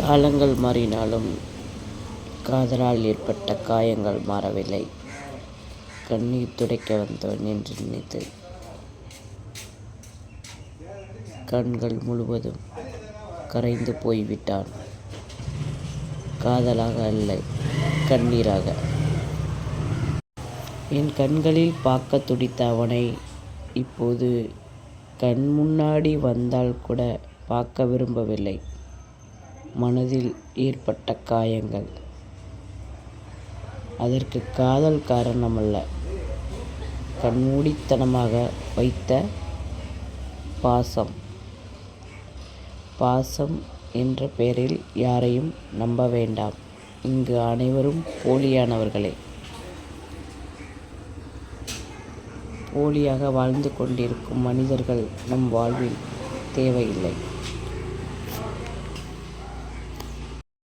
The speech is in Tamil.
காலங்கள் மாறினாலும் காதலால் ஏற்பட்ட காயங்கள் மாறவில்லை. கண்ணீர் துடைக்க வந்தவன் என்று நினைத்து கண்கள் முழுவதும் கரைந்து போய்விட்டான். காதலாக அல்ல, கண்ணீராக. என் கண்களில் பார்க்க துடித்த அவனை இப்போது கண் முன்னாடி வந்தால் கூட பார்க்க விரும்பவில்லை. மனதில் ஏற்பட்ட காயங்கள். அதற்கு காதல் காரணமல்ல, கண்மூடித்தனமாக வைத்த பாசம். பாசம் என்ற பெயரில் யாரையும் நம்ப வேண்டாம். இங்கு அனைவரும் போலியானவர்களே. போலியாக வாழ்ந்து கொண்டிருக்கும் மனிதர்கள் நம் வாழ்வில் தேவையில்லை.